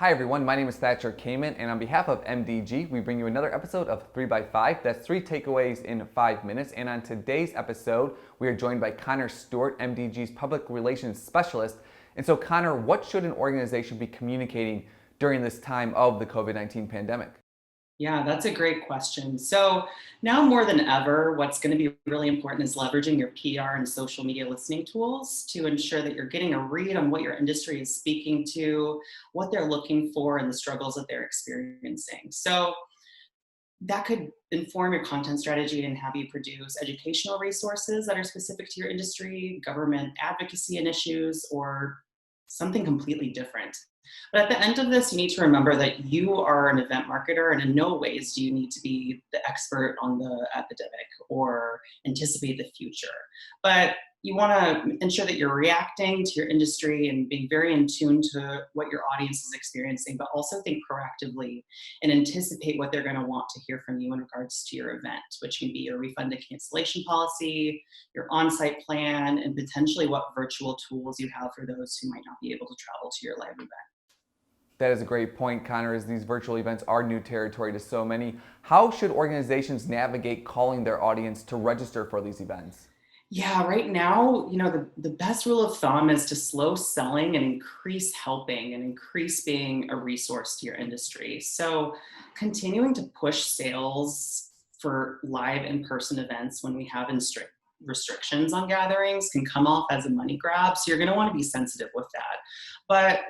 Hi everyone, my name is Thatcher Kamen, and on behalf of MDG, we bring you another episode of 3 by 5. That's 3 takeaways in 5 minutes. And on today's episode, we are joined by Connor Stewart, MDG's Public Relations Specialist. And so Connor, what should an organization be communicating during this time of the COVID-19 pandemic? Yeah, that's a great question. So now more than ever, what's going to be really important is leveraging your PR and social media listening tools to ensure that you're getting a read on what your industry is speaking to, what they're looking for, and the struggles that they're experiencing. So that could inform your content strategy and have you produce educational resources that are specific to your industry, government advocacy initiatives, or something completely different. But at the end of this, you need to remember that you are an event marketer, and in no ways do you need to be the expert on the epidemic or anticipate the future. But you want to ensure that you're reacting to your industry and being very in tune to what your audience is experiencing, but also think proactively and anticipate what they're going to want to hear from you in regards to your event, which can be your refund and cancellation policy, your on-site plan, and potentially what virtual tools you have for those who might not be able to travel to your live event. That is a great point, Connor, as these virtual events are new territory to so many. How should organizations navigate calling their audience to register for these events? Yeah, right now, the best rule of thumb is to slow selling and increase helping and increase being a resource to your industry. So, continuing to push sales for live in person events when we have restrictions on gatherings can come off as a money grab. So, you're going to want to be sensitive with that. But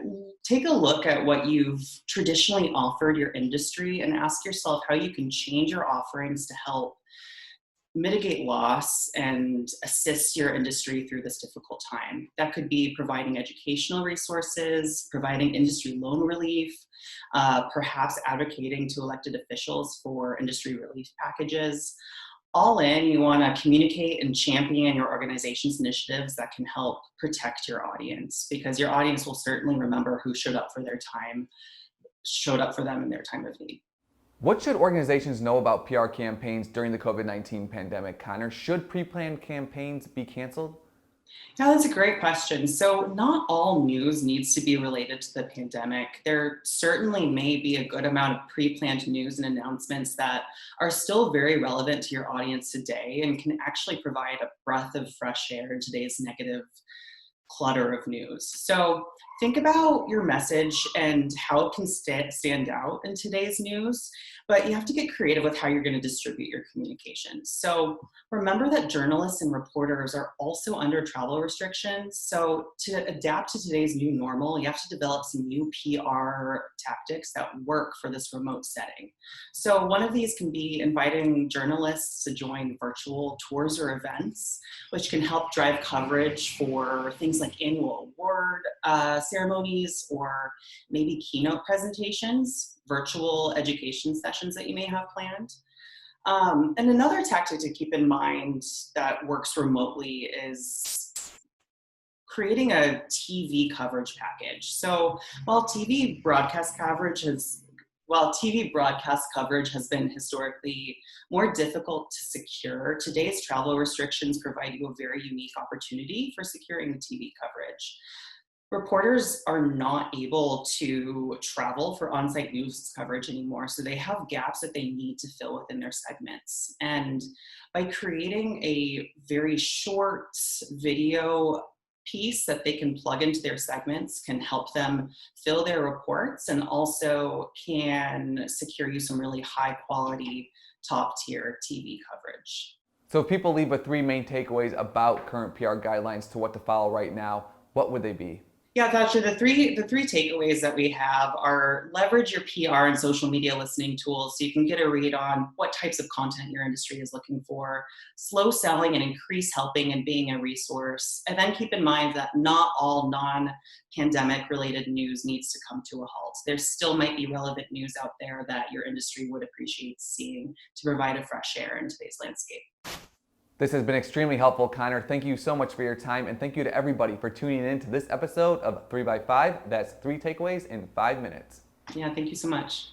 take a look at what you've traditionally offered your industry and ask yourself how you can change your offerings to help mitigate loss and assist your industry through this difficult time. That could be providing educational resources, providing industry loan relief, perhaps advocating to elected officials for industry relief packages. All in, you want to communicate and champion your organization's initiatives that can help protect your audience, because your audience will certainly remember who showed up for them in their time of need. What should organizations know about PR campaigns during the COVID-19 pandemic, Connor? Should pre-planned campaigns be canceled? Yeah, that's a great question. So, not all news needs to be related to the pandemic. There certainly may be a good amount of pre planned news and announcements that are still very relevant to your audience today and can actually provide a breath of fresh air in today's negative clutter of news. So, think about your message and how it can stand out in today's news, but you have to get creative with how you're going to distribute your communications. So, remember that journalists and reporters are also under travel restrictions. So, to adapt to today's new normal, you have to develop some new PR tactics that work for this remote setting. So, one of these can be inviting journalists to join virtual tours or events, which can help drive coverage for things like annual award ceremonies or maybe keynote presentations, virtual education sessions that you may have planned. And another tactic to keep in mind that works remotely is creating a TV coverage package. So while TV broadcast coverage has been historically more difficult to secure, today's travel restrictions provide you a very unique opportunity for securing the TV coverage. Reporters are not able to travel for on-site news coverage anymore, so they have gaps that they need to fill within their segments. And by creating a very short video piece that they can plug into their segments can help them fill their reports and also can secure you some really high quality, top tier TV coverage. So if people leave with three main takeaways about current PR guidelines to what to follow right now, what would they be? Yeah, Thatcher, the three takeaways that we have are leverage your PR and social media listening tools so you can get a read on what types of content your industry is looking for, slow selling and increase helping and being a resource. And then keep in mind that not all non-pandemic related news needs to come to a halt. There still might be relevant news out there that your industry would appreciate seeing to provide a fresh air in today's landscape. This has been extremely helpful, Connor. Thank you so much for your time, and thank you to everybody for tuning in to this episode of 3 by 5. That's 3 takeaways in 5 minutes. Yeah, thank you so much.